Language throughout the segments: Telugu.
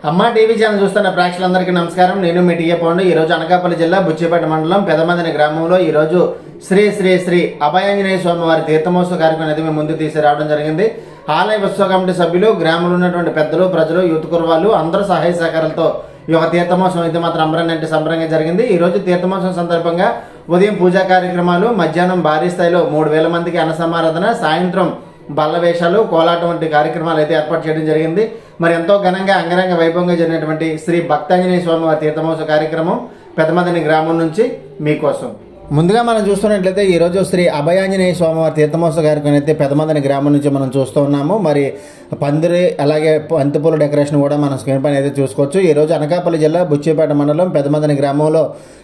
అమ్మా టీవీ ఛానల్ చూస్తున్న ప్రేక్షకులందరికీ నమస్కారం. నేను మీ టీఏ పౌండ్. ఈ రోజు అనకాపల్లి జిల్లా బుచ్చిపేట మండలం పెదమందిని గ్రామంలో ఈ రోజు శ్రీ శ్రీ శ్రీ అభయాంజనేయ స్వామి వారి తీర్థమోత్సవ కార్యక్రమం అనేది మేము ముందుకు తీసుకురావడం జరిగింది. ఆలయ ఉత్సవ కమిటీ సభ్యులు, గ్రామంలో ఉన్నటువంటి పెద్దలు, ప్రజలు, యూత్ కుర్రవాళ్ళు అందరూ సహాయ సహకారాలతో ఈ యొక్క తీర్థమోత్సవం అయితే మాత్రం అంబరంటే సంబరంగా జరిగింది. ఈ రోజు తీర్థమోత్సవం సందర్భంగా ఉదయం పూజా కార్యక్రమాలు, మధ్యాహ్నం భారీ స్థాయిలో 3000 మందికి అన్న సమారాధన, సాయంత్రం బల్ల వేషాలు, కోలాటం వంటి కార్యక్రమాలు అయితే ఏర్పాటు చేయడం జరిగింది. మరి ఎంతో ఘనంగా అంగరంగ వైభవంగా జరిగినటువంటి శ్రీ భక్తాంజనేయ స్వామి వారి తీర్థమోత్సవ కార్యక్రమం పెదమదని గ్రామం నుంచి మీకోసం. ముందుగా మనం చూస్తున్నట్లయితే ఈరోజు శ్రీ అభయాంజనేయ స్వామి వారి తీర్థమోత్సవ కార్యక్రమం అయితే పెదమదని గ్రామం నుంచి మనం చూస్తూ ఉన్నాము. మరి పందిరి అలాగే బంతిపూల డెకరేషన్ కూడా మనం స్క్రీన్ పైన అయితే చూసుకోవచ్చు. ఈరోజు అనకాపల్లి జిల్లా బుచ్చిపేట మండలం పెదమదని గ్రామంలో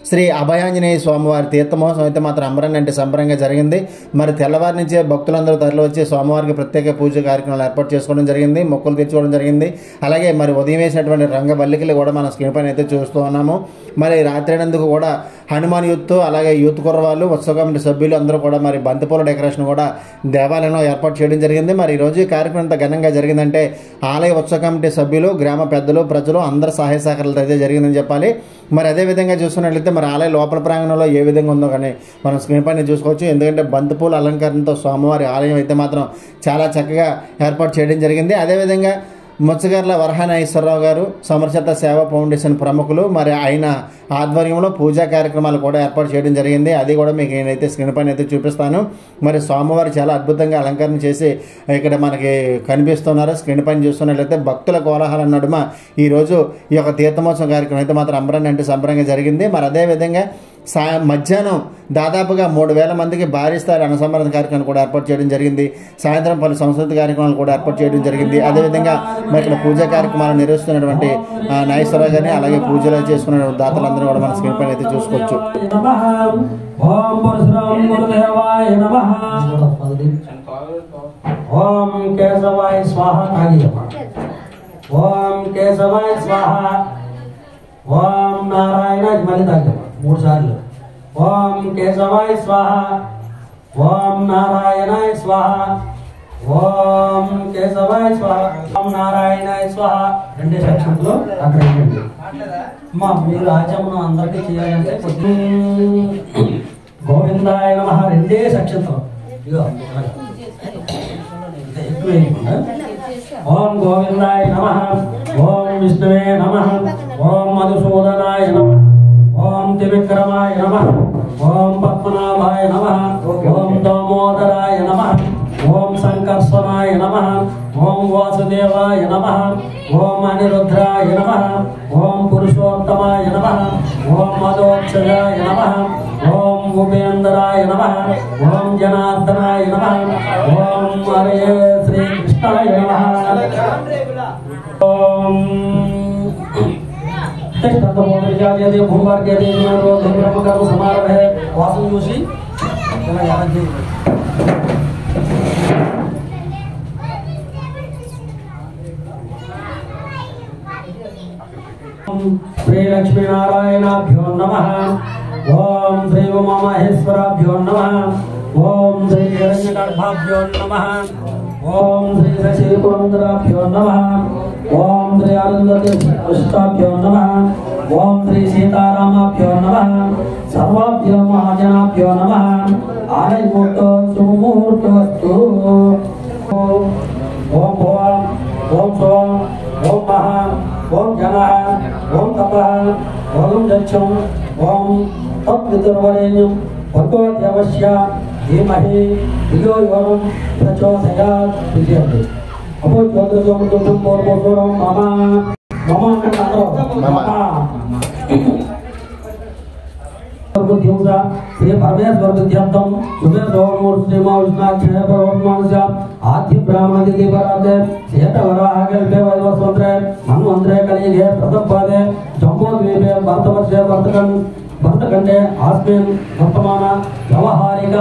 శ్రీ అభయాంజనేయ స్వామి వారి తీర్థమోత్సవం అయితే మాత్రం అంబరంటే సంబరంగా జరిగింది. మరి తెల్లవారి నుంచే భక్తులందరూ తరలి వచ్చి స్వామివారికి ప్రత్యేక పూజ కార్యక్రమాలు ఏర్పాటు చేసుకోవడం జరిగింది, మొక్కులు తెచ్చుకోవడం జరిగింది. అలాగే మరి ఉదయం వేసినటువంటి రంగవల్లికలు కూడా మనం స్క్రీన్ పైన అయితే చూస్తూ ఉన్నాము. మరి రాత్రినందుకు కూడా హనుమాన్ యూత్ అలాగే యూత్ కుర్రవాళ్ళు, ఉత్సవ కమిటీ సభ్యులు అందరూ కూడా మరి బంతిపూల డెకరేషన్ కూడా దేవాలయంలో ఏర్పాటు చేయడం జరిగింది. మరి ఈరోజు ఈ కార్యక్రమం ఎంత ఘనంగా జరిగిందంటే ఆలయ ఉత్సవ కమిటీ సభ్యులు, గ్రామ పెద్దలు, ప్రజలు అందరూ సహాయ సహకారాలతో అయితే జరిగిందని చెప్పాలి. మరి అదేవిధంగా చూస్తున్నట్లయితే మరి ఆలయ లోపల ప్రాంగణంలో ఏ విధంగా ఉందో కానీ మనం స్క్రీన్ పైన చూసుకోవచ్చు. ఎందుకంటే బంతిపూల అలంకరణతో స్వామివారి ఆలయం అయితే మాత్రం చాలా చక్కగా ఏర్పాటు చేయడం జరిగింది. అదేవిధంగా ముచ్చగర్ల వరహానాగేశ్వరరావు గారు, సమర్చత సేవా ఫౌండేషన్ ప్రముఖులు, మరి ఆయన ఆధ్వర్యంలో పూజా కార్యక్రమాలు కూడా ఏర్పాటు చేయడం జరిగింది. అది కూడా మీకు నేనైతే స్క్రీన్ పైన అయితే చూపిస్తాను. మరి స్వామివారు చాలా అద్భుతంగా అలంకరణ చేసి ఇక్కడ మనకి కనిపిస్తున్నారు. స్క్రీన్ పైన చూస్తున్నట్లయితే భక్తుల కోలాహలం నడుమ ఈరోజు ఈ యొక్క తీర్థమోత్సవం కార్యక్రమం అయితే మాత్రం అంబరంటే సంబరంగా జరిగింది. మరి అదేవిధంగా మధ్యాహ్నం దాదాపుగా 3000 మందికి భారీ స్థాయి అన్నసంబరణ కార్యక్రమం కూడా ఏర్పాటు చేయడం జరిగింది. సాయంత్రం పలు సంస్కృతి కార్యక్రమాలు కూడా ఏర్పాటు చేయడం జరిగింది. అదేవిధంగా మరి ఇక్కడ పూజా కార్యక్రమాలు నిర్వహిస్తున్నటువంటి నాగేశ్వరరావు గారిని అలాగే పూజలు చేసుకున్న దాతలందరూ కూడా మన స్క్రీన్ పైన అయితే చూసుకోవచ్చు. ఓం నారాయణ మళ్ళీ తాగే 3 సార్లు. ఓం కేశవాయ స్వాహ, ఓం నారాయణాయ స్వాహ, ఓం కేశవాయ స్వాహ, ఓం నారాయణాయ స్వాహ. 2 సెక్షన్లో అక్కడ ఏంటండి అమ్మా మీరు ఆచమనం అందరికీ చేయాలంటే గోవిందాయ నమః 2 సెక్షన్లో ఇదిగో ఎక్కువ వేయకుండా ఓం గోవిందాయ నమః, ఓం విష్ణువే నమః, ఓం మధుసూదనాయ నమః, ఓం త్రివిక్రమాయ నమః, ఓం పద్మనాభాయ నమః, ఓం దామోదరాయ నమః, ఓం సంకర్షణాయ నమః, ఓం వాసుదేవాయ నమః, ఓం అనిరుద్రాయ నమః, ఓం పురుషోత్తమాయ నమః, ఓం మధోక్షజాయ నమః, ఓం ఉపేంద్రాయ నమః, ఓం జనార్దనాయ నమః, ఓం హరే శ్రీకృష్ణాయ నమః. ఓం भूभार के समारोह है वासन जोशी श्री लक्ष्मी नारायणाभ्यो नमः, ओम श्री उमा महेश्वराभ्यो नमः, ओम श्री हिरण्यगर्भाभ्यो नमः, ओम श्री शशि पुरंदराभ्यो नमः, ओम श्री आनंदतीर्थाभ्यो नमः, ओम श्री सीतारामाभ्यो नमः, सर्वाभ्यो महाजनाभ्यो नमः. आनयमुहूर्तो सुमुहूर्तोस्तु. ओम भुवः, ओम सोम, ओम महा, ओम जनः, ओम तपः, ओम दक्षं, ओम तत्पितुर्वरेण्यं भर्गो देवस्य धीमहि धियो यो नः प्रचोदयात्. विद्यते अभो ज्योतिषोमृतं पूर्वोत्तरं मम मम बुद्धिंसा श्री परमेश्वर बुद्ध्यर्थम सुबह सोमूर्ति विष्णाक्षय परमात्मा आद्य ब्राह्मण दिति पराते शेत वराह कल्पे वैवस्वंत्रे मन्वंत्रे कलियुगे प्रथम पादे जम्बूद्वीपे भरतवर्षे भरतखंडे अस्मिन् वर्तमान व्यवहारिक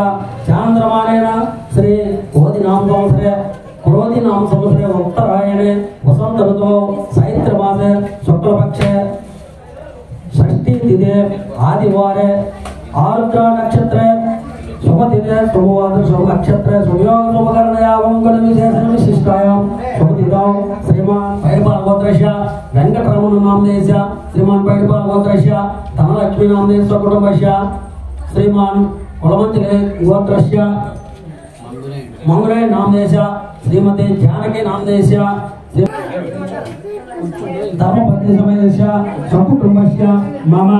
चांद्रमानेन श्री बोधिनाम संवत्सरे क्रोधिनाम संवत्सरे उत्तरायणे वसंत ऋतौ चैत्र मासे शुक्लपक्षे षष्ठी तिथे आदिवारे आर्द्रा नक्षत्रे శుభదినే శుభవాద శుభ నక్షత్ర శుభయోగ శుభకరణయావం గుణ విశేషణ విశిష్టాయాం శుభదిదాం శ్రీమాన్ పైడిపాల గోత్రస్య వెంకటరమణ నామదేశ శ్రీమాన్ పైడిపాల గోత్రస్య ధనలక్ష్మీ నామదేశ కుటుంబస్య శ్రీమాన్ కులమంత్రి గోత్రస్య మంగురే నామదేశ శ్రీమతి జానకి నామదేశ धर्मपत्नी समेतस्य सकुटुंबस्य मम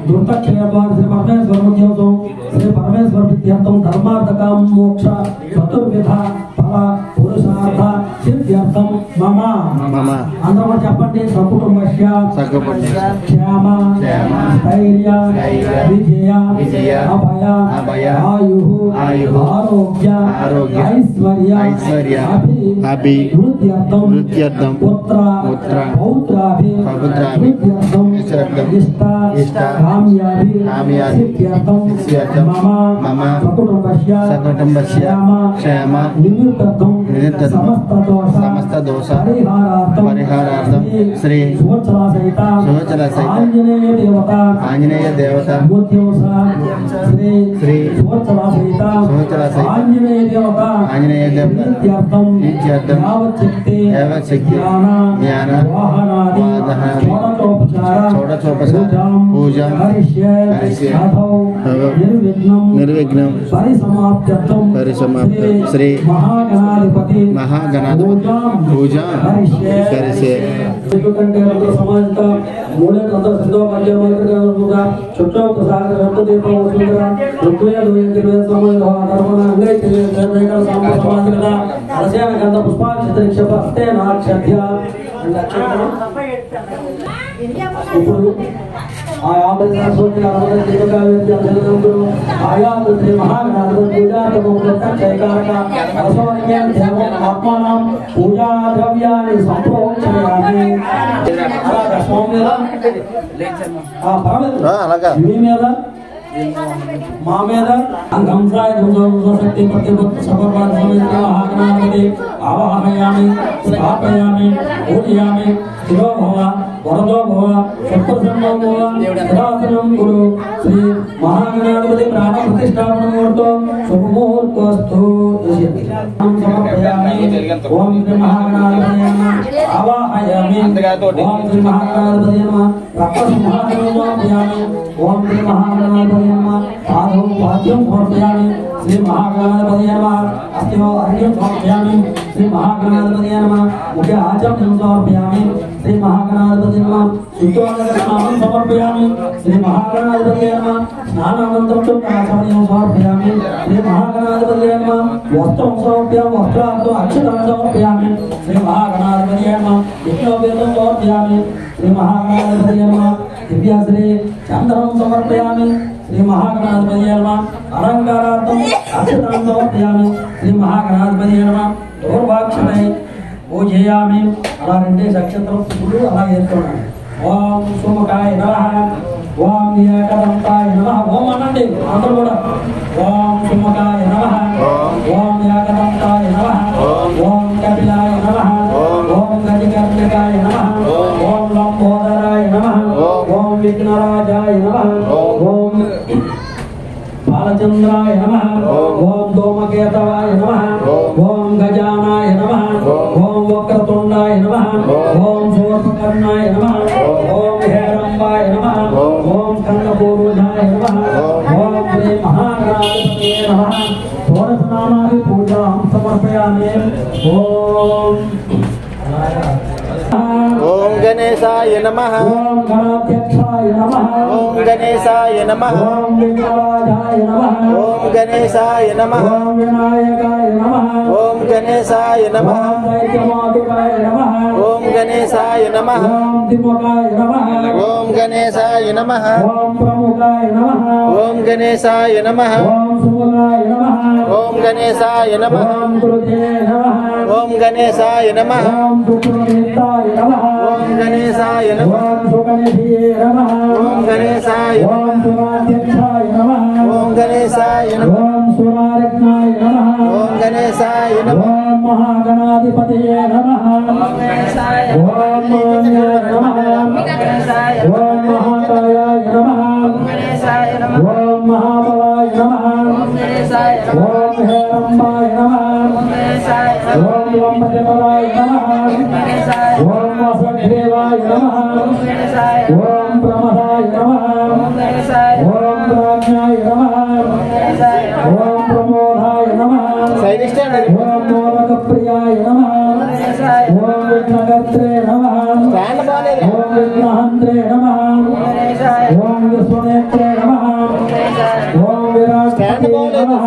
दुर्तक्षयद्वार श्री परमेश्वर मुख्योत्सव श्री परमेश्वर विद्यार्थम धर्मार्थकाम मोक्ष चतुर्विध फल पुरुषार्थ सिद्ध्यर्थम मम अंदर చెప్పండి सकुटुंबस्य క్షేమ స్థైర్య విజయ అభయ ఆయు ఆరోగ్య ఐశ్వర్య వృద్ధ్యర్థం పుత్ర పౌత్రాభి ఇష్ట కామ్యాభి సిద్ధ్యర్థం మమ సకుటుంబస్య క్షేమ నిమిత్తర్థం సమస్త దోష పరిహారార్థం శ్రీ సువత్సల సహిత ఆంజనేయ దేవత శ్రీ సువత్సల సహిత ఆంజనేయ దేవత యావచ్చక్తి జ్ఞాన షోడశోపచార పూజ నిర్విఘ్నం పరిసమాప్త్యర్థం శ్రీ మహాగణాధిపతి పూజ కరిసే समाज का मूल्य अंदर सिद्धो मध्य मंत्र छोटो सागर रक्त दीप वसुंधरा रुक्मया दोय के समय धर्मना अंगै के का समाज का रसयान गंध पुष्पाक्षत निक्षेपस्ते नाक्षध्य आयात्री महागणाधिपति पूजा पूजा द्रव्यानि संप्रोक्षयामि मामेदा अंगंसाय शक्ति प्रतिपत्त सबर्वाद समेत महागणाधिपति आवाहयामि स्थापयामि पूजयामि शिरो भव वरदो भव सत्प्रसन्नो भव सदासनं कुरु श्री महागणाधिपति प्राण प्रतिष्ठापन मुहूर्तो शुभ मुहूर्तोस्तु हम समर्पयामि ओम श्री महागणाधिपति नमः आवाहयामि ओम श्री महागणाधिपति नमः रक्तसंहारं समर्पयामि ओम श्री महागणाधिपति नमः साधु वाद्यं समर्पयामि श्री महागणाधिपति नमः अस्तिनो अर्घ्यं समर्पयामि श्री महागणाधिपति नमः मुख्य आचमनं समर्पयामि श्री महागणाधिपति नमः शुद्धोदकस्नानं समर्पयामि श्री महागणाधिपति नमः स्नानानन्तरं चोक्काचमनं समर्पयामि श्री महागणाधिपति नमः वस्त्रं समर्पयामि वस्त्रार्थो अक्षतं समर्पयामि श्री महागणाधिपति नमः यज्ञोपवीतं समर्पयामि श्री महागणाधिपति नमः दिव्याश्री चन्द्रं समर्पयामि श्री महागणाधिपति नमः अलंकारार्थम अक्षतं समर्पयामि श्री महागणाधिपति नमः दूर्वाक्षणै पूजयामि अला रेंडे नक्षत्रम पुरुषु अला एत्तुन्नानु ओम सुमुखाय नमः ओम याकदंताय नमः ओम अनंడి అందరూ కూడా ओम सुमुखाय नमः ओम याकदंताय नमः ओम कपिलाय नमः ओम गजकर्णिकाय नमः ओम लंबोदराय नमः ओम विघ्नराजाय नमः ओम बालचंद्राय नमः ओम धूमकेतवाय नमः ओम गजानाय नमः ओम वक्रतुंडाय नमः ओम शूर्पकर्णाय नमः ओम हेरंबाय नमः ओम स्कंदपूर्वजाय नमः ओम श्री महागणाधिपतये नमः षोडशनामानि पूजां समर्पयामि ओम गणेशाय नमः ओम गणाध्यक्षाय नमः ओम गणेशाय नमः ओम विघ्नराजाय नमः ओम गणेशाय नमः ओम विनायकाय नमः ओम गणेशाय नमः ओम दैत्यमातुकाय नमः ओम गणेशाय नमः ओम दिमुखाय नमः ओम गणेशाय नमः ओम प्रमुखाय नमः ओम गणेशाय नमः ओम सुमुखाय नमः ओम गणेशाय नमः ओम गुरुते नमः ओम गणेशाय नमः ओम सुप्रनिताय नमः ओम गणेशाय नमः ओम सुगणेशाय नमः ओम गणेशाय ओम सुराध्यक्षाय नमः ओम गणेशाय नमः ओम सुरारत्नाय नमः ओम गणेशाय नमः ओम महागणाधिपतये नमः ओम महान्याय नमः ओम महाकायाय नमः ओम महाबलाय नमः ఓం హేరంబాయ నమః ఓం లంబజపదాయ నమః ఓం వసుదేవాయ నమః ఓం ప్రమదాయ నమః ఓం ప్రాజ్ఞాయ నమః ఓం ప్రమోదాయ నమః ఓం మోదకప్రియాయ నమః ఓం విఘ్నకర్త్రే నమః ఓం విఘ్నహంత్రే నమః ఓం విశ్వనేత్రే నమః ఓం విరాట్పతియే నమః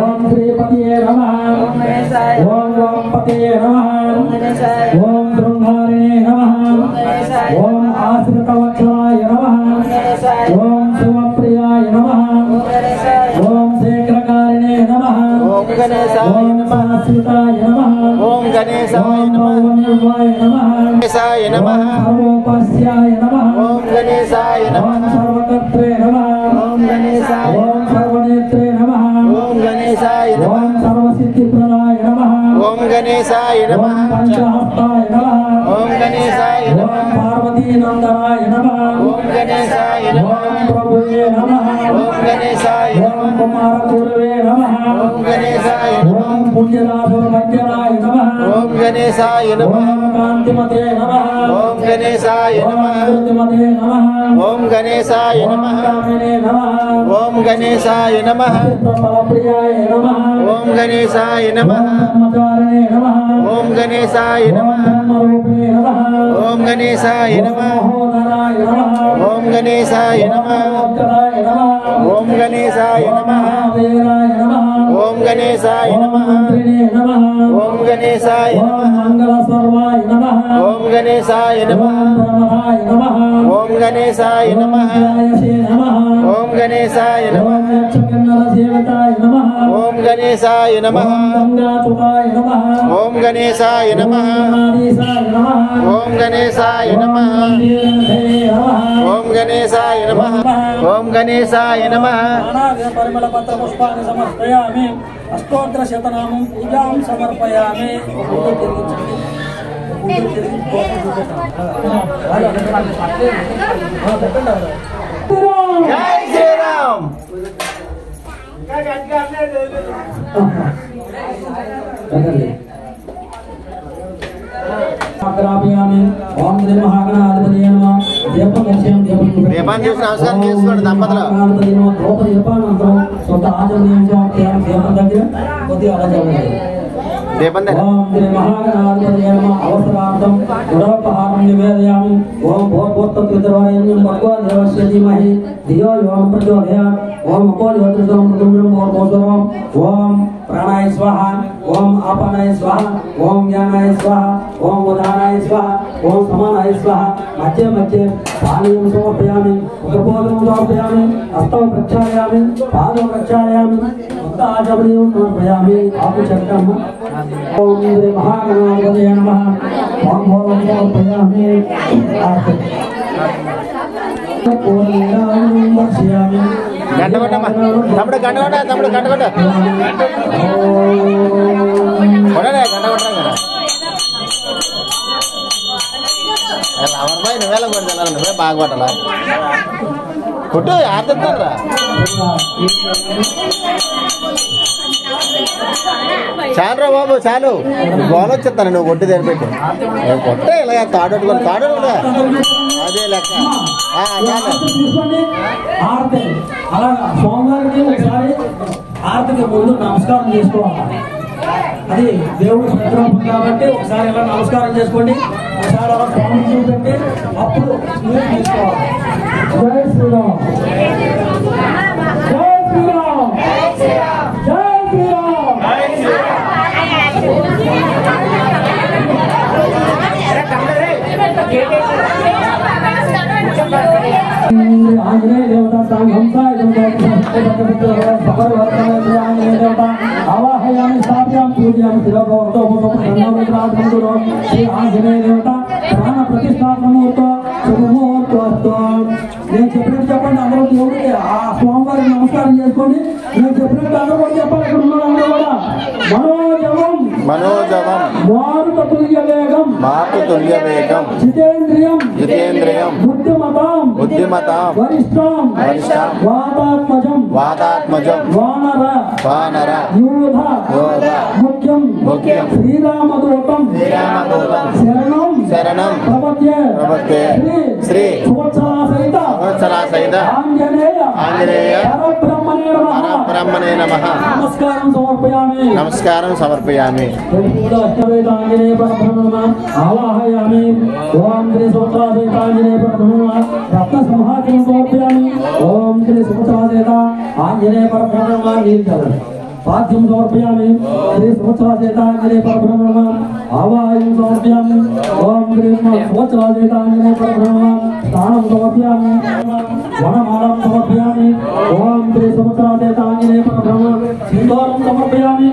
ఓం శ్రీపతియే నమః ఓం ఓంపతియే నమః ఓం బృంహారిణే నమః ఓం ఆశ్రితవత్సలాయ నమః ఓం శివప్రియాయ నమః ఓం శేఖరకారిణే నమః ఓం సహస్రితాయ నమః ఓం గణేశాయ నమః నిర్వాయ నమః గణేశాయ నమః సర్వోపాస్యాయ నమః ఓం గణేశాయ నమః ఓం సర్వకర్త్రే నమః ఓం గణేశాయ ఓం సర్వనేత్రే నమః ఓం గణేశాయ ఓం నమః సర్వసిద్ధిప్రదాయ నమః ఓం గణేశాయ ఓం నమః పంచహస్తాయ నమః ఓం గణేశాయ ఓం నమః పార్వతీనందనాయ నమః ఓం గణేశాయ నమః ఓం ప్రభువే నమః ఓం గణేశాయ ఓం కుమారగురువే నమః ఓం గణేశాయ ఓం పుణ్యదాసురమధ్యనాయ నమః ఓం గణేశాయ నమః ఓం కాంతిమతే నమః ఓం గణేశాయ ఓం నమః ధృతిమతే నమః ఓం గణేశాయ ఓం నమః కామినే నమః ఓం గణేశాయ నమః ఫలప్రియాయ నమః ఓం గణేశాయ నమః ఓం బ్రహ్మచారిణే నమః ఓం గణేశాయ ఓం నమః బ్రహ్మరూపిణే నమః ఓం గణేశాయ ఓం నమః మహోదరాయ నమః ఓం గణేశాయ నమః మహోత్తరాయ నమః ఓం గణేశాయ ఓం నమః మహావీరాయ నమః ఓం గణేశాయ ఓం నమః మంత్రిణే నమః ఓం గణేశాయ ఓం నమః మంగళ సర్వాయ నమః ఓం గణేశాయ ఓం నమః ప్రమదాయ నమః ఓం గణేశాయ ఓం నమః ధ్యాయసే నమః ఓం గణేశాయ నమః ఓం యక్షకిన్నర సేవకాయ నమః ఓం గణేశాయ నమః ఓం గంగాతుకాయ నమః ఓం గణేశాయ నమః గణాధీశాయ నమః ఓం గణేశాయ నమః మందిరనిధయే నమః ఓం గణేశాయ నమః ఓం గణేశాయ నమః పరిమళ పత్ర పుష్పాన్ని సమర్పయామి అష్టోత్తర శతనామం పూజాం సమర్పయామి జై శ్రీరామ్ ఓం శ్రీ మహాగణాధిపతి నమః దీపాన్ని చూసి నమస్కారం చేసుకోండి దంపతులు. ద్రౌపది దీపానంతరం సొంత ఆచరణ దీపం దగ్గర కొద్దిగా అలా చదవండి. దీపం దగ్గర ఓం శ్రీ మహాగణాధిపతి నమః అవసరార్థం గుడోపహారం నివేదయామి ఓం భోర్భోత్తత్రితర్వరేణ్యం భగవో దేవస్య ధీమహి ధియో యో నః ప్రచోదయాత్ ఓం అపోజ్యోతిషం మృగం భోర్భోస్వరం ఓం ప్రాణాయ స్వాహ ఓం ఆపనాయ స్వాహ ఓం జ్ఞానాయ స్వాహ ఓం ఉదానాయ స్వాహ ఓం సమానాయ స్వాహ మధ్య మధ్య పానీయం సమర్పయామి ఉపపోదం సమర్పయామి హస్తం ప్రక్షాళయామి పాదం ప్రక్షాళయామి ఉత్త ఆచమనీయం సమర్పయామి ఆపు చక్రం ఓం శ్రీ మహాగణాధిపతయ నమః ఓం భోగం సమర్పయామి గంట కొట్టమ్మా తమ్ముడు గంట కొట్ట తమ్ముడు గంట కొట్ట కొట్టలే గంట కొట్టాం కదా అమర్బాయి నువ్వేలా కొడతా నువ్వే బాగా కొట్టాలా కొట్టు ఆడుతాను రా చాలు రా బాబు చాలు గోల వచ్చేస్తాను నువ్వు కొట్టి తెరిపెట్టి కొట్టే ఇలా తాడొట్టుకోండి తాడొట్టుకున్నా అదే లెక్క అలాగా సోమవారికి ఒకసారి ఆర్తికి ముందు నమస్కారం చేసుకోవాలి. అది దేవుడు సందర్భం కాబట్టి ఒకసారి ఇలా నమస్కారం చేసుకోండి. ఒకసారి అలా స్వామి చూపెట్టి అప్పుడు మీరు తీసుకోవాలి. జై శ్రీరామ్ జై శ్రీరామ్ జై శ్రీరామ్ ఆంజనేయ దేవత సాంఘంసాయ ఆంజనేయ దేవత ఆవాహయామి స్థాప్యాం పూజయామి శివగౌరతో శ్రీ ఆంజనేయ దేవత ప్రాణ ప్రతిష్టాత్మూర్తో శుభముహూర్తో నేను చెప్పినట్టు చెప్పండి. అందరూ దేవుడికి ఆ స్వామివారికి నమస్కారం చేసుకోండి. నేను చెప్పినట్టు అందరూ కూడా చెప్పాలి. ఇక్కడ ఉన్న అందరూ కూడా మనోజవం మనోజవం మారుత తుల్య వేగం మాకు తుల్య వేగం వివేకం జితేంద్రియం బుద్ధిమతాం వరిష్టం వాతాత్మజం వానర యూధ ముఖ్యం శ్రీరామదూతం శరణం ప్రపద్యే శ్రీ సంవత్సరా సహిత ఆంజనేయ పరబ్రహ్మణే నమః. నమస్కారం సమర్పయామి. ఆంజనేయ పరబ్రహ్మణ ఆవాహయామి. ఓం శ్రీ సంవత్సరా సహిత ఆంజనేయ పరబ్రహ్మణ రత్న సంహారం సమర్పయామి. ఓం శ్రీ సంవత్సరా సహిత ఆంజనేయ పరబ్రహ్మణ నీల్చలం పాద్యం సమర్పయామి. శ్రీ సంవత్సరా సహిత ఆంజనేయ పరబ్రహ్మణ ఆవాహయం సమర్పయామి. ఓం శ్రీ సంవత్సరా సహిత ఆంజనేయ పరబ్రహ్మణ స్నానం సమర్పయామి. వనమాలం సమర్పయామి. ఓం శ్రీ సంవత్సరా సహిత ఆంజనేయ పరబ్రహ్మణ సింధూరం సమర్పయామి.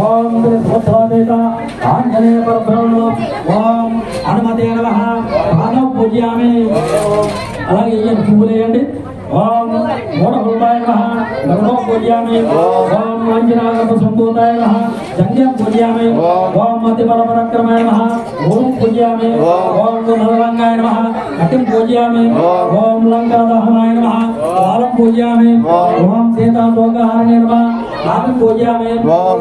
ఓం శ్రీ సంవత్సరా సహిత ఆంజనేయ పరబ్రహ్మణ ఓం హనుమతే నమః పాదం పూజయామి. అలాగే ఈ పువ్వులేయండి. ఓం మూఢభూతాయ నమః గరుడో పూజయామి. ఓం ఆంజనేయ సంభూతాయ నమః జంధ్యం పూజయామి. ఓం మతిబల పరాక్రమాయ నమః ఓం పూజయామి. ఓం నలరంగాయ నమః కటిం పూజయామి. ఓం లంకా దహనాయ నమః బాలం పూజయామి. ఓం సీతా శోకహారణే నమః నాభి పూజయామి. ఓం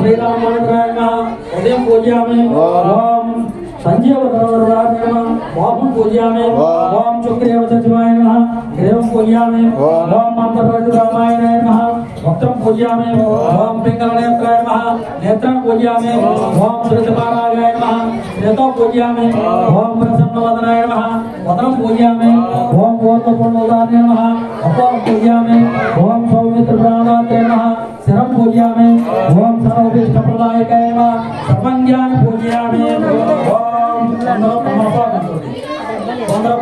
శ్రీరామాయ నమః ఉదయం పూజయామి. ఓం సంజీవ ధర్మరాజ నమః వామం పూజయామి. ఓం శుక్రేవ సచివాయ నమః గ్రీవం పూజయామి. ఓం మంత్రరాజరామాయ నమః భక్తం పూజయామి. ఓం పింగళనేత్రాయ నమః నేత్రం పూజయామి. ఓం శ్రీధరాయ నమః శ్రీతో పూజయామి. ఓం ప్రసన్నవదనాయ నమః వదనం పూజయామి. ఓం పూర్ణపూర్ణోదాయ నమః అపం పూజయామి. ఓం సౌమిత్రప్రాణాయ నమః శరం పూజయామి. ఓం సర్వభీష్టప్రదాయకాయ నమః సర్వజ్ఞాన పూజయామి. ఓం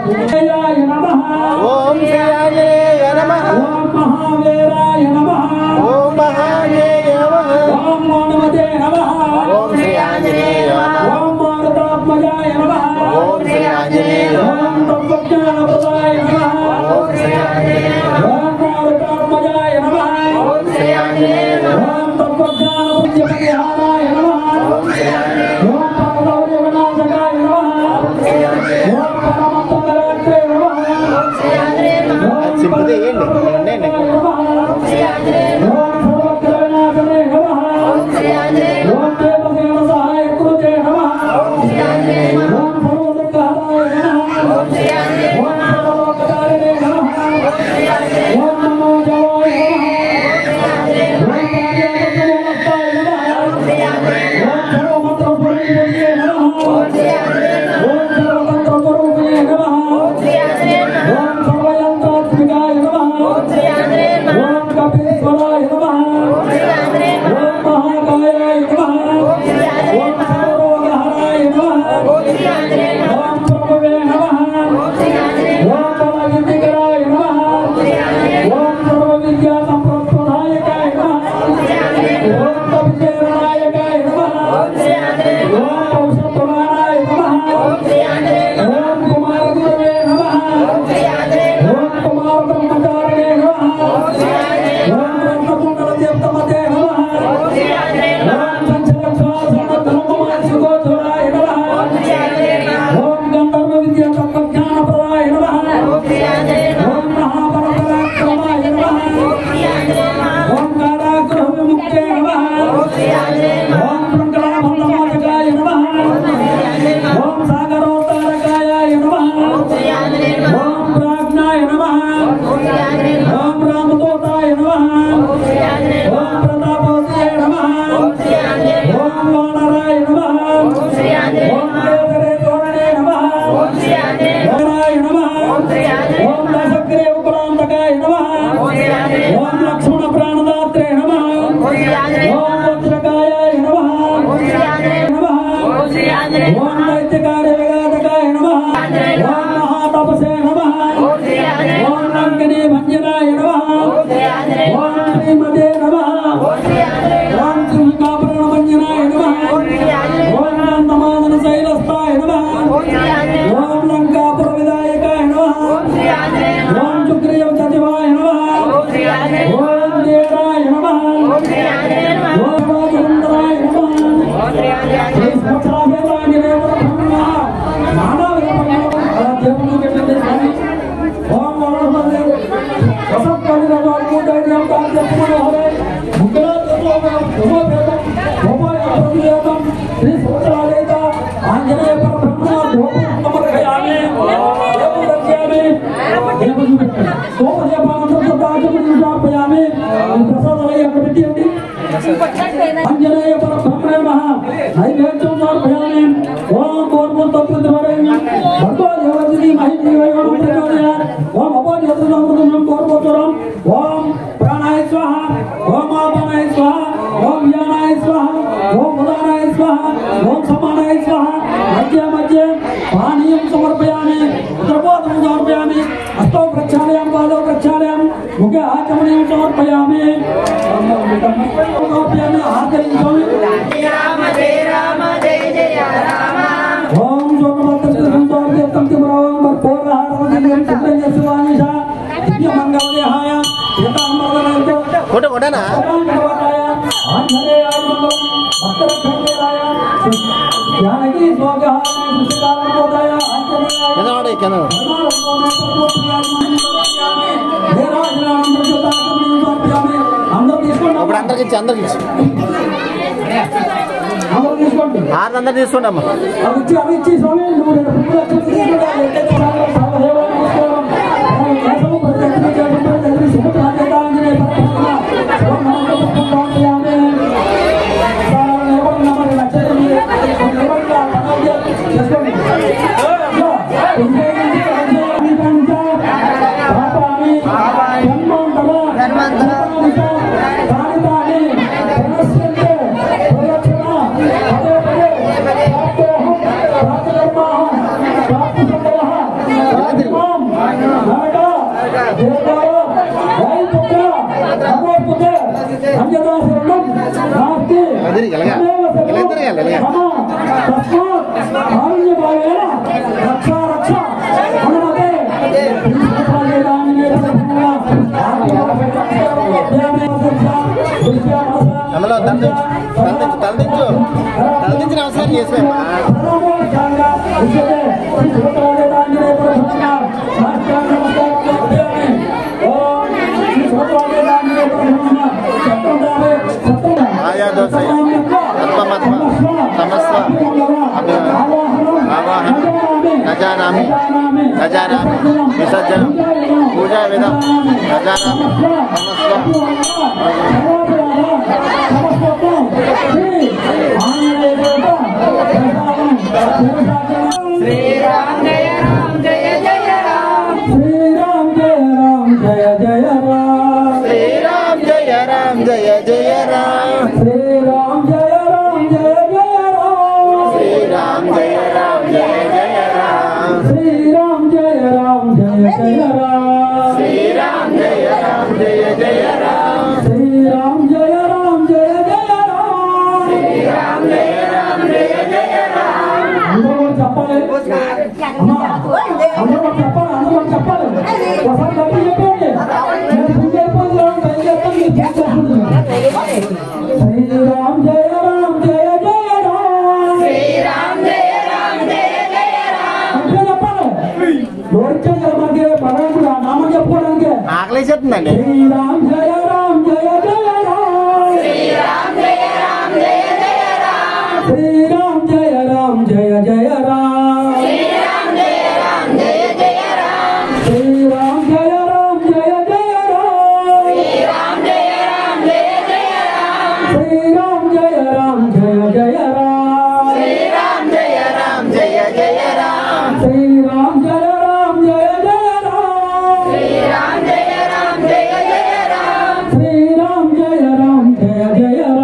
పూజయాయ నమః. ఓం శ్రీ ఆంజనేయ నమః. ఓం మహావీరాయ నమః. ఓం మహాదేవ నమః. ఓం హనుమతే నమః. ఓం శ్రీ ఆంజనేయ నమః. ఓం మారుతాత్మజాయ నమః. ఓం శ్రీ ఆంజనేయ నమః. ఓం తత్వజ్ఞానప్రదాయ నమః. ఓం శ్రీ ఆంజనేయ నమః. ఓం మారుతాత్మజాయ నమః. ఓం శ్రీ ఆంజనేయ నమః. ఓం తత్వజ్ఞానపుణ్యపరిహారాయ నమః. ఓం శ్రీ ఆంజనేయ నమః. ఓం పరమౌర్యవినాశకాయ నమః. ఓం పరమంతరాత్రే నమః. సింపుల్ చేయండి. ఉండండి. ఓం సర్వగ్రహనాశనే నమః. ఓం దేవసేన సహాయకృతే నమః. ఓం సర్వదుఃఖహరాయ నమః. ఓం సర్వలోకధారిణే నమః. ఓం నమో జవాయ నమః. ఓం కార్యకర్తవ్యవస్థాయ నమః. ఓం సర్వమంత్రస్వరూపిణే నమః. ఓం సర్వతంత్రస్వరూపిణే నమః. ఓం సర్వయంత్రాత్మికాయ నమః. ఓం కపీశ్వరాయ నమః. ఓం మహాకాయాయ నమః. ఓం సర్వరోగహరాయ నమః. ఓం ప్రభవే నమః. ఓం బలవిద్యకరాయ నమః. ఓం సర్వవిద్యా సంప్రదాయకాయ నమః. ఓం కవిచేరణాయకాయ నమః. ఓం కౌశపురాణాయ నమః. ఓం కుమారగురవే నమః. ఓం కుమార బ్రహ్మచారిణే నమః. ఓం బ్రహ్మకుండలదేవతమతే నమః. ఓం పంచలక్షాసనధర్మమాసిగోచరాయ నమః. ఓం గంధర్వ విద్యా తత్వజ్ఞానప్రదాయ నమః. ఓం మహాపరపరాక్రమాయ నమః. ఓం కారాగృహ విముక్తే నమః. ఓం శృంఖలాబంధమోచకాయ నమః. ఓం సాగరోత్తారకాయ నమః. ఓం ప్రాజ్ఞాయ నమః. ఓం రామదూతాయ నమః. ఓం ప్రతాపోదయ నమః. ఓం వానరాయ నమః. ఓం కేసరేశ్వరణే నమః. వరాయ నమః. ఓం దశగ్రీవ కులాంతకాయ నమః. ఓం లక్ష్మణ ప్రాణదాత్రే నమః. ఓం వజ్రకాయాయ నమః. నమః. ఓం దైత్యకార్య విఘాతకాయ నమః. ఓం మహాతపసే నమః. ఓం లంకనీ భంజనాయ నమః. ఓం శ్రీమతే నమః. ఓం త్రిముఖాభరణ భంజనాయ నమః. ఓం నందమాదన శైలస్థాయ నమః. ఓం లంకాపుర విధాయకాయ నమః. ఓం శుక్రీవ సచివాయ నమః. ఓం దేవాయ నమః. ఓం రాజేంద్రాయ నమః. శ్రీ సంవత్సరాయ నమః. आंजनेय परब्रह्मणे नमः नैवेद्यं समर्पयामि ओम पूर्वोत्तरप्रतिवरेण्यं भगवो देवतिनि महिदेवयो प्रचोदयात् ओम अपोज्योतिसमृद्धं पूर्वोत्तरम् ओम प्राणाय स्वाहा ओम आपानाय स्वाहा ओम व्यानाय स्वाहा ओम उदानाय स्वाहा ओम समानाय स्वाहा मध्ये मध्ये पानीयं समर्पयामि द्रवोदकं समर्पयामि हस्तौ प्रक्षालयामि पादौ प्रक्षालयामि मुखे आचमनीयं समर्पयामि समर्पयामि आचरिष्यामि राम जय जय राम ओम सोमवत्तम तिमरावं पूर्णहारवं सुब्रह्मण्यस्वामीशा दिव्यमंगलदेहाय यथामर्दनन्तो फोटो फोटोना आंजनेयाय मंगलम भक्तरक्षणाय जानकी स्वगाय सुशीलावताय आंजनेयाय केना ఇప్పుడు అందరికి అందరికి తీసుకోండి అమ్మా తలదించిన అవసరం చేసే ఆయా దోష అల్పమత్వ సమస్త ఆవాహన నజానామి విసర్జనం పూజా విధం నజానామి श्री राम जय राम जय जय राम श्री राम जय राम जय जय राम श्री राम जय राम जय जय राम श्री राम जय राम जय जय राम श्री राम जय राम जय जय राम श्री राम जय राम जय जय राम श्री राम जय राम जय जय राम श्री राम जय राम जय जय राम श्री राम जय राम जय जय राम అందరూ చెప్పాలి అమ్మా అందరూ చెప్పాలి ఒకసారి గట్టి చెప్పండి నేను పూజ అయిపోయింది శ్రీ రామ్ జయ రామ్ జయ జయ రామ్ श्री राम जय जय राम అంటే చెప్పాలి లోరించాలి కదా మనకి భగవంతుడు ఆ నామం చెప్పుకోవడానికి ఆకలేసేస్తుందండి శ్రీ రామ్ జయ రామ్ జయ జయ రామ్ श्री राम जय जय राम శ్రీ రామ్ జయ రామ్ జయ జయ రామ్ श्री राम जय जय राम శ్రీ రామ్ జయ రామ్ జయ జయ రామ్ श्री राम जय जय राम శ్రీ రామ్ జయ రామ్ జయ జయ రామ్ श्री राम जय जय राम శ్రీ రామ్ జయ రామ్ జయ జయ రామ్ श्री राम जय जय राम శ్రీ రామ్ జయ రామ్ జయ జయ రామ్ श्री राम जय जय राम శ్రీ రామ్ జయ రామ్ జయ జయ రామ్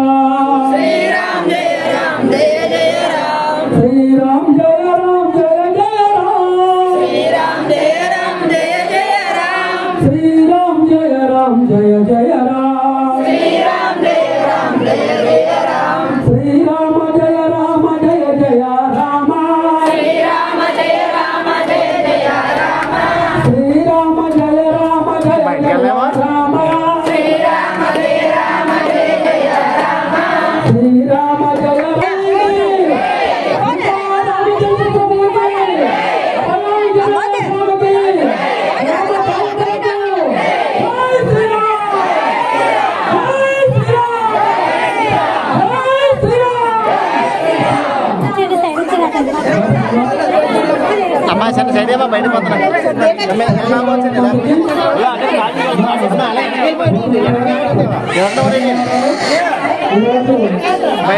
श्री राम जय जय राम శ్రీ రామ్ జయ రామ్ జయ జయ రామ్ श्री राम जय जय राम శ్రీ రామ జయ రామ జయ జయ రామ श्री राम जय जय राम శ్రీ రామ జయ రామ జయ జయ రామ श्री राम जय जय राम శ్రీ రామ జయ అమ్మా సైడ్ ఇదేమా బయట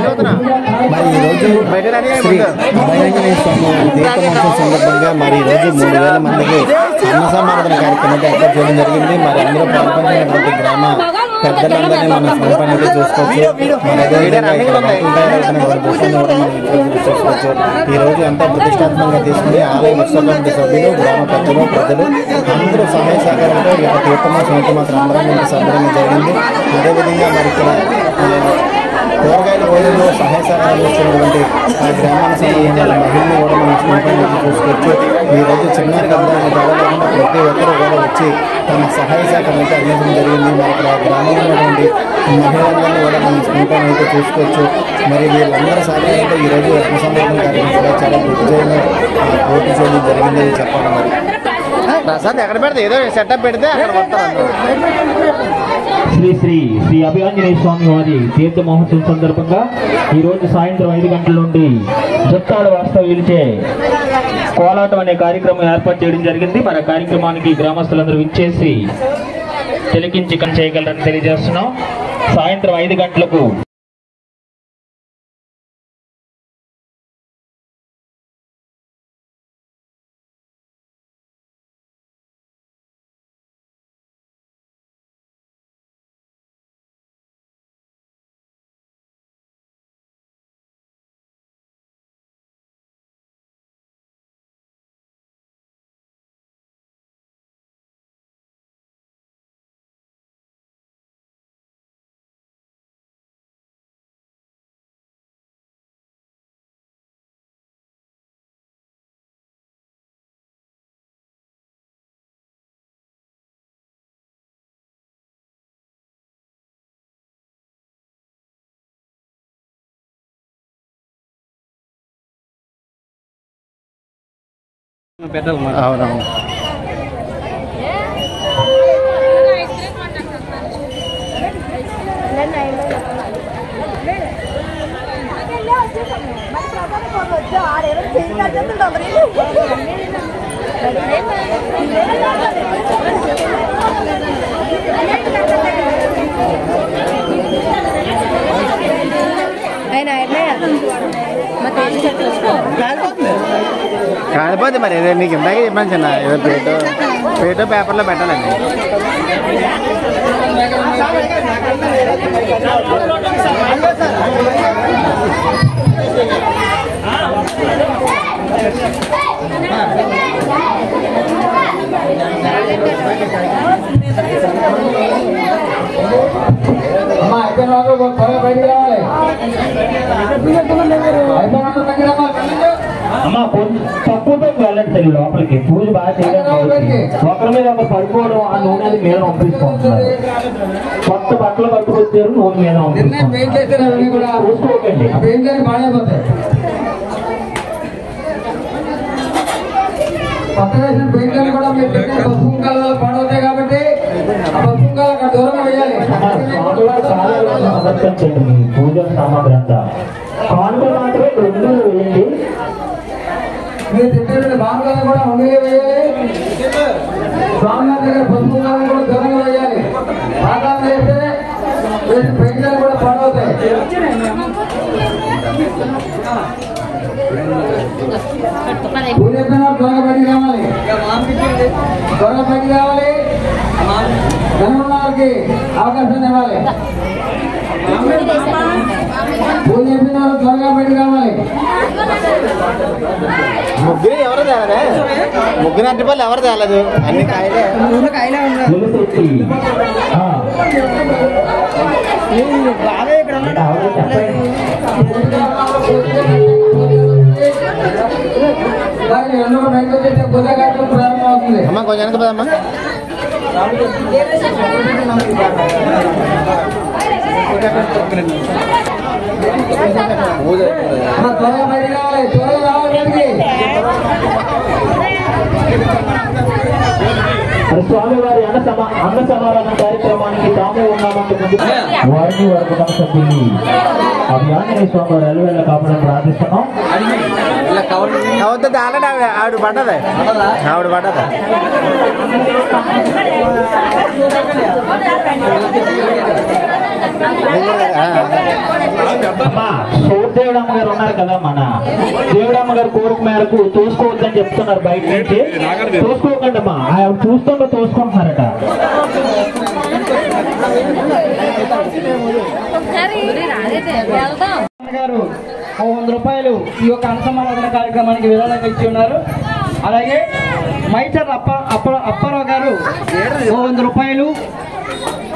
పోతున్నా మరి ఈరోజు శ్రీ అభయాంజనేయ స్వామి దీపమోత్సవం సందర్భంగా మరి ఈరోజు 3000 మందికి అన్న సమారాధన కార్యక్రమం ఏర్పాటు చేయడం జరిగింది. మరి అందులో పాల్గొనేటువంటి గ్రామ పెద్దలందరినీ మనం సంపన్నగా చూసుకోవచ్చు. మరి అదేవిధంగా ఇక్కడ చూసుకోవచ్చు. ఈ రోజు ఎంతో ప్రతిష్టాత్మకంగా తీసుకుని ఆలయ ఉత్సవ సభ్యులు, గ్రామ పెద్దలు, ప్రజలు అందరూ సహాయ సహకారంతో ఈ యొక్క తీర్థమోత్సవం మాత్రం అందరం సంబరంగా జరిగింది. అదేవిధంగా మరి ఇక్కడ కూరగాయల భోజనంలో సహాయ సహకారాలు ఇస్తున్నటువంటి ఆ గ్రామానికి సంబంధించిన మహిళలు కూడా మనం సంపన్నగా చూసుకోవచ్చు. ఈ రోజు చిన్నారి కబురాన్ని చదవకుండా ప్రతి ఒక్కరూ కూడా వచ్చి తమ సహాయ సహకారం అయితే అందించడం జరిగింది. మరి ఇక్కడ గ్రామంలో ఉన్నటువంటి మహిళలందరినీ కూడా మనం సంపన్న అయితే చూసుకోవచ్చు. మరి వీళ్ళందరూ సహకారంతో ఈరోజు అగ్ని సందర్భం కార్యక్రమం కూడా చాలా దిగ్విజయంగా పూర్తి చేయడం జరిగిందని చెప్పాలి. మరి ప్రసాద్ ఎక్కడ పెడితే ఏదో సెటప్ పెడితే అక్కడ వస్తారు. శ్రీ శ్రీ శ్రీ అభయాంజనేయ స్వామి వారి తీర్థ మహోత్సవం సందర్భంగా ఈ రోజు సాయంత్రం 5 గంటల నుండి జొత్తాడు వాస్తవ్యులచే కోలాటం అనే కార్యక్రమం ఏర్పాటు చేయడం జరిగింది. మన కార్యక్రమానికి గ్రామస్తులందరూ విచ్చేసి తిలకించి చేయగలరని తెలియజేస్తున్నాం. సాయంత్రం 5 గంటలకు అవునవును. కాలిపోతే మరి ఏదో నీకు ఇందాక చెప్పాను చిన్న ఏదో పేటో పేపర్లో పెట్టాలండి. అమ్మా అయిపోయిన త్వరగా బయటికి రావాలి. అమ్మా తక్కువతో వెళ్ళండి తల్లి లోపలికి. పూజ బాగా చేయడానికి ఒకరి మీద ఒక పడిపోవడం, ఆ నూనె మీద పంపిస్తున్నారు. కొత్త బట్టలు కట్టుకొచ్చారు, నూనె మీద చూసుకోకండి. కొత్తగా వేసిన పెయింట్లను కూడా మీరు పెట్టే పసుపు కాలాలు పాడవుతాయి కాబట్టి ఆ పసుపు కాలం దూరంగా వేయాలి. సమర్పించండి మీ పూజ సామాగ్రి అంతా. కానుకలు మాత్రమే 2 వేయండి. మీరు తిట్టిన బాగులను కూడా ఉండిలే వేయాలి. స్వామివారి దగ్గర పసుపు కాలం కూడా దూరంగా వేయాలి. పాఠాలు వేస్తే పెయింట్లను కూడా పాడవుతాయి. పూజ త్వరగా బయటికి రావాలి. త్వరగా బయటికి రావాలి. జనమున్నవారికి అవకాశం ఇవ్వాలి. పూజ అయిపోయిన వాళ్ళు త్వరగా బయటికి రావాలి. ముగ్గురు ఎవరు తేలదే, ముగ్గురు అరటిపళ్ళు ఎవరు తేలదు, అన్ని కాయలే. అమ్మా కొంచెం వెనక పదమ్మా. త్వరగా బయటికి రావాలి. త్వరగా రావాలి బయటికి. స్వామివారి అన్న సమారాధన కార్యక్రమానికి తామే ఉన్నామంటే వారిని వారి కుటుంబ సభ్యుల్ని అభయాంజనేయ స్వామి వారు ఎల్లవేళ కాపాడని ప్రార్థిస్తున్నాం. అవుతుంది ఆల్రెడీ ఆవిడ పడ్డది ఆవిడ పడ్డది దేవుడమ్మ గారు ఉన్నారు కదా, మన దేవుడమ్మ గారు కోరిక మేరకు తోసుకోవద్దని చెప్తున్నారు బయట నుంచి. తోసుకోకండి అమ్మా, ఆవిడ చూస్తుంటే తోసుకుంటున్నారట. గారు 100 రూపాయలు ఈ యొక్క అన్నసమారాధన కార్యక్రమానికి విరాళంగా ఇచ్చి ఉన్నారు. అలాగే మైటర్ అప్పారావు గారు 100 రూపాయలు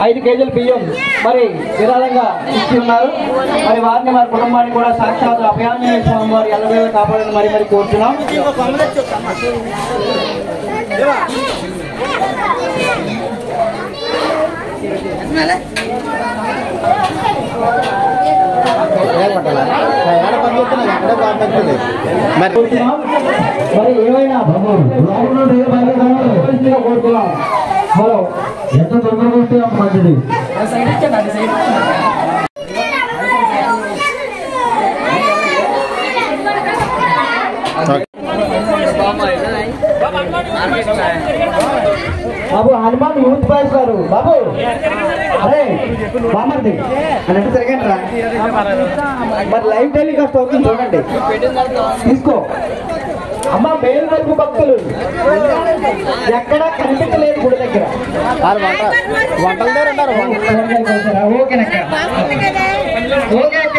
5 కేజీల బియ్యం మరి విరాళంగా ఇచ్చి ఉన్నారు. మరి వారిని వారి కుటుంబాన్ని కూడా సాక్షాత్ అభయాంజనేయ స్వామి వారి ఎల్లవేళ కాపాడని మరి కోరుతున్నాం. మరి ఏమైనా కోరుతున్నాం. హలో, ఎంత తొందరగా వస్తే అంత మంచిది. బాబు హనుమాన్ యూత్ బాయ్స్ గారు, బాబు అరే బామర్ది అని తిరగండి రా. మరి లైవ్ టెలికాస్ట్ అవుతుంది చూడండి, తీసుకో. అమ్మ మేలు వైపు భక్తులు ఎక్కడా కనిపించలేదు గుడి దగ్గర. వంటల దగ్గర ఉన్నారు. ఓకేనక్క, ఓకే అక్క.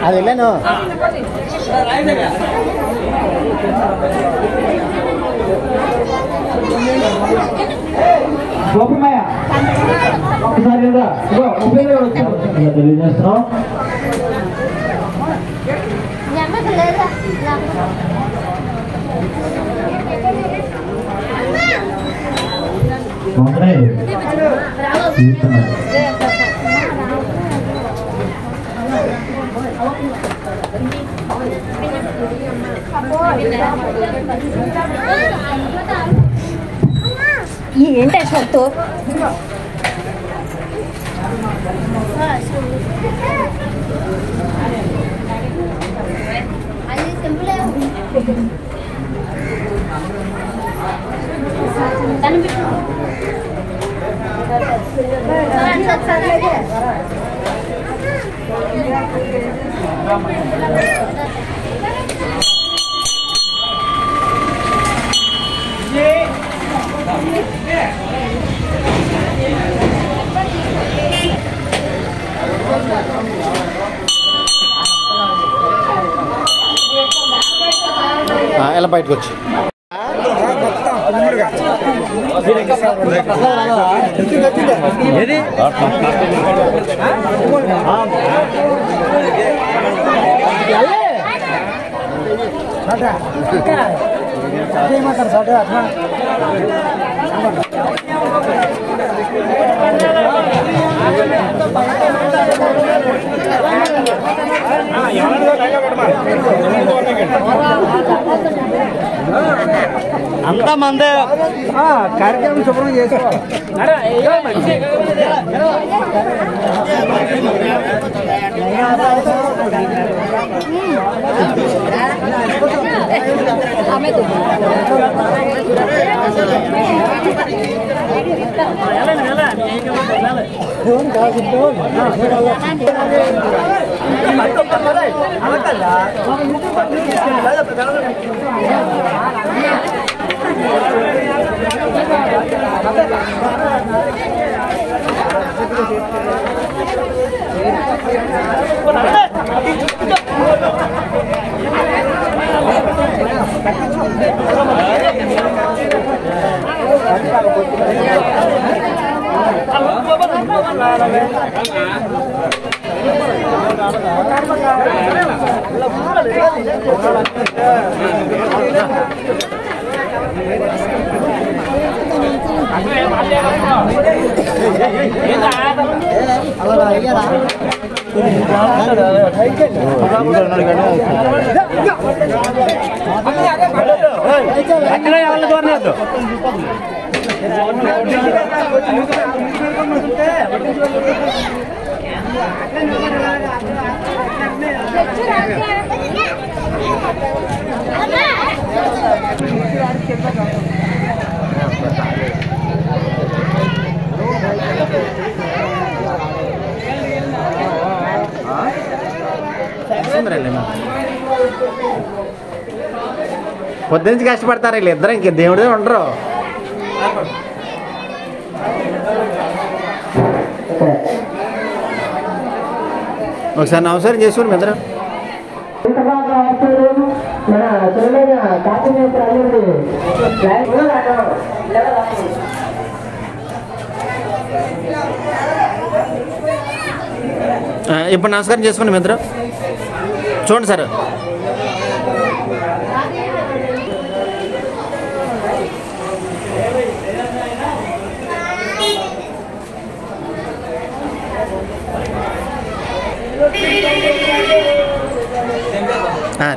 అది వెళ్ళాను. గోపమయ్య ఒకసారి తెలియజేస్తున్నాం. ఏంటి అశ్వత్తు ఎలా బయటకు వచ్చి అంతా మందే కార్యక్రమం శుభ్రం చేసుకో. అక్కడ పొద్దునుంచి కష్టపడతారు వీళ్ళు ఇద్దరు, ఇంక దేవుడే ఉండరు. ఒకసారి నమస్కారం చేసుకోండి ఇద్దరు. ఇప్పుడు నమస్కారం చేసుకోండి మిత్రం. చూడండి సార్.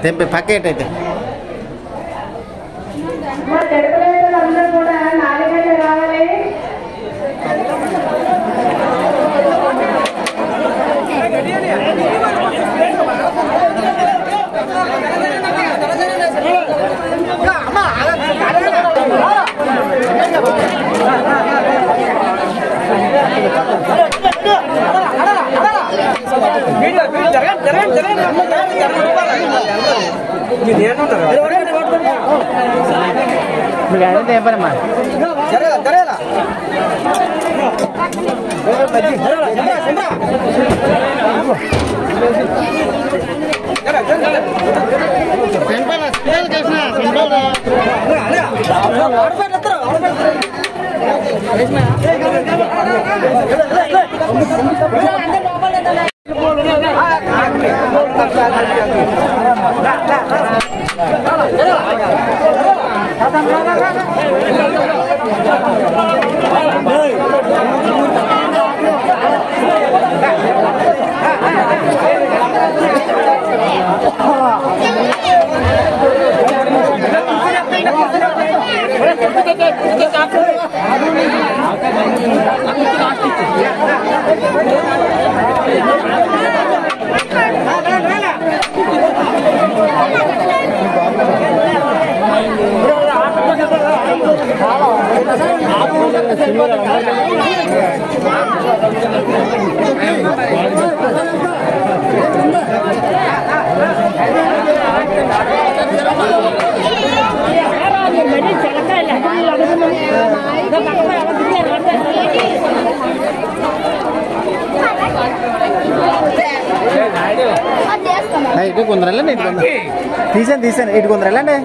తెంపి పక్క ఏంటైతే కూడా 4 గంటలు రావాలి. తెంపనమ్మా. ఇటు కొందరెళ్ళండి, తీసాను ఇటు కొందరెళ్ళండి.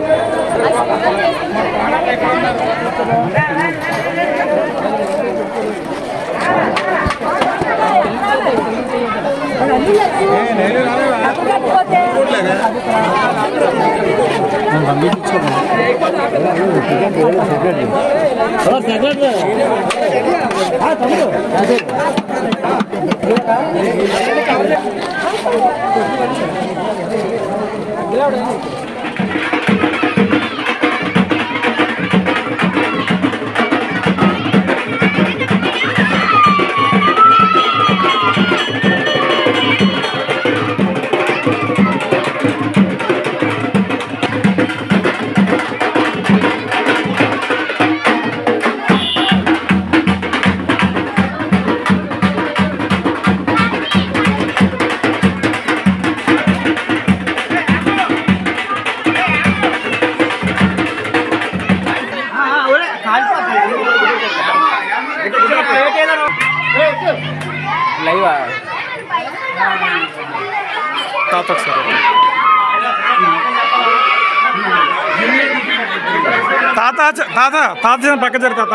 తాత పక్క జరు తాత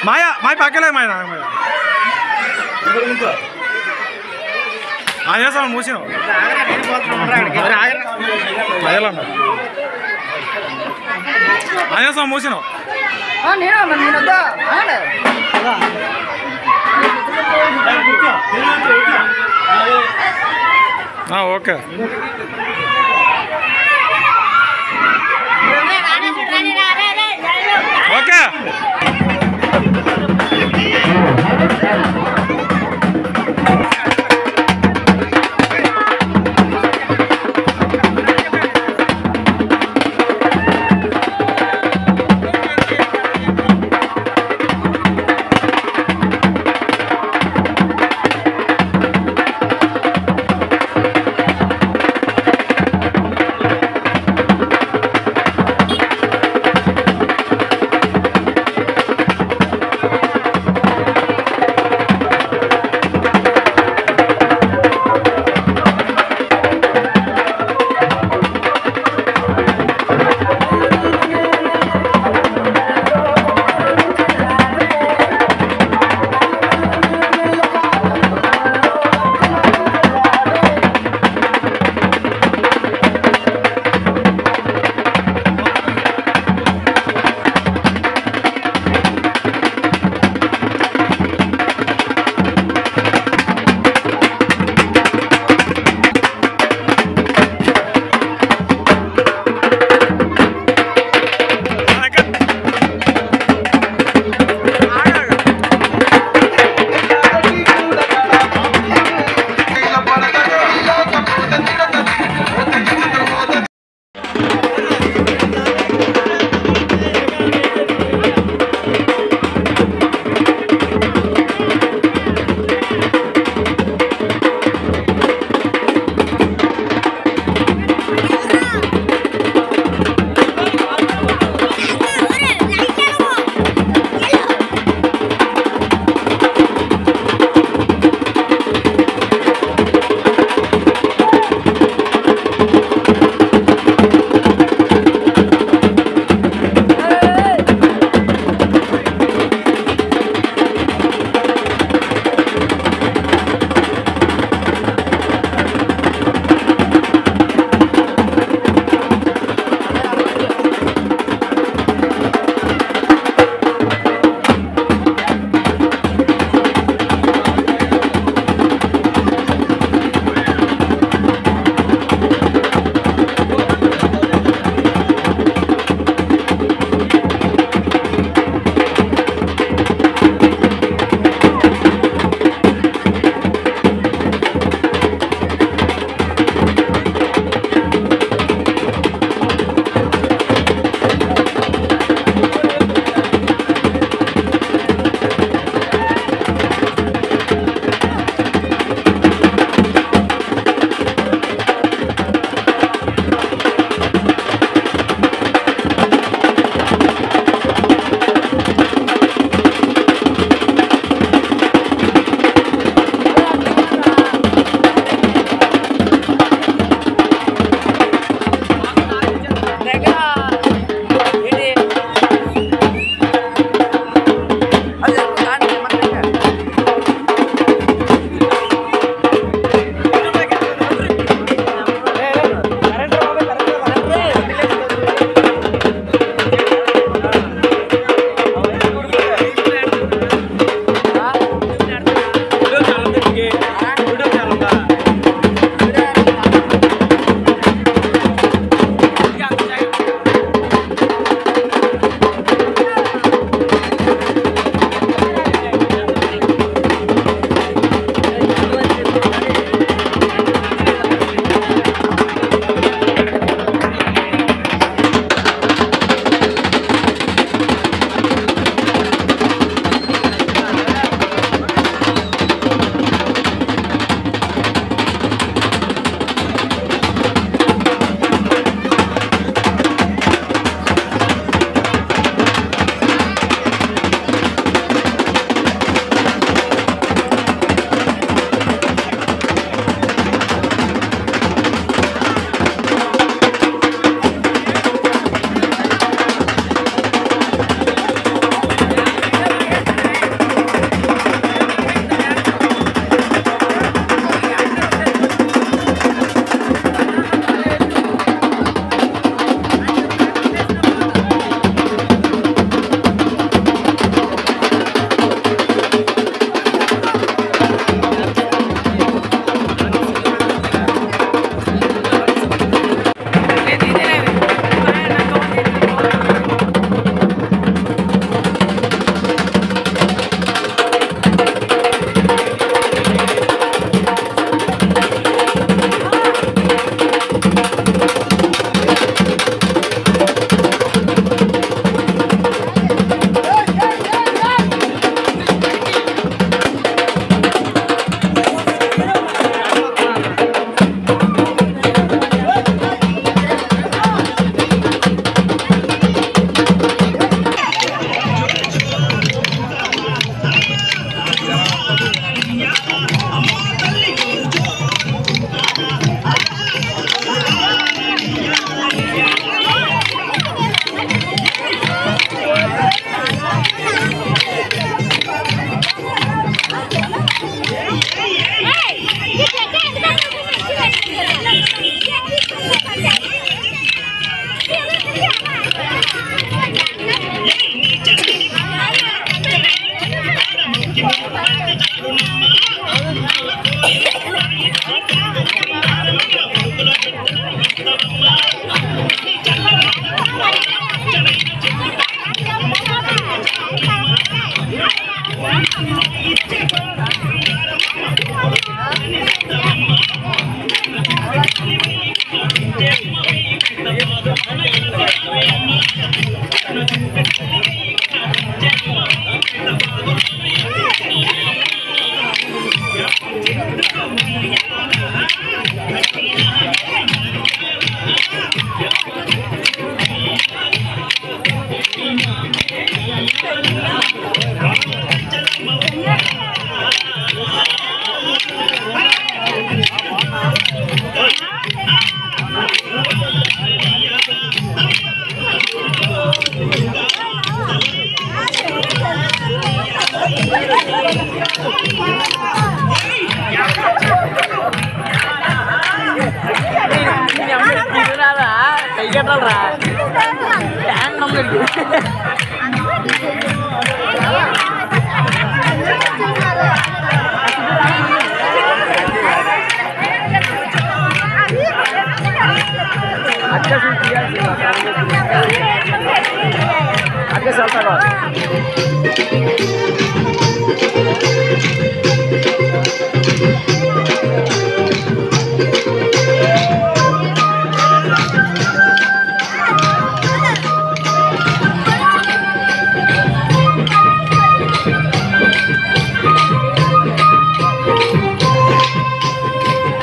మాయా మాయ పక్కలే మాయ మాయా మూసిన మాయా మూసినావు ఓకే ఓకే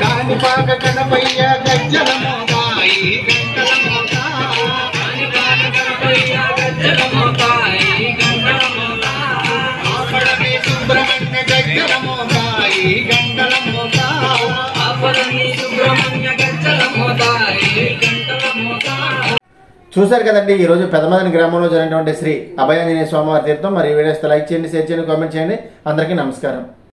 కాణిపాక గణపయ్య గజ్జల మోగాయి గంటల మోగా కాణిపాక గణపయ్య గజ్జల మోగాయి గంటల మోగా ఆపడమే సుబ్రహ్మణ్య గజ్జల మోగాయి గంటల మోగా ఆపడమే సుబ్రహ్మణ్య గజ్జల మోగాయి గంటల మోగా. చూశారు కదండి ఈరోజు పెదమదన గ్రామంలో జరిగినటువంటి శ్రీ అభయాంజనేయ స్వామివారి తీర్థం. మరి ఈ వీడియోస్ లైక్ చేయండి, షేర్ చేయండి, కామెంట్ చేయండి. అందరికీ నమస్కారం.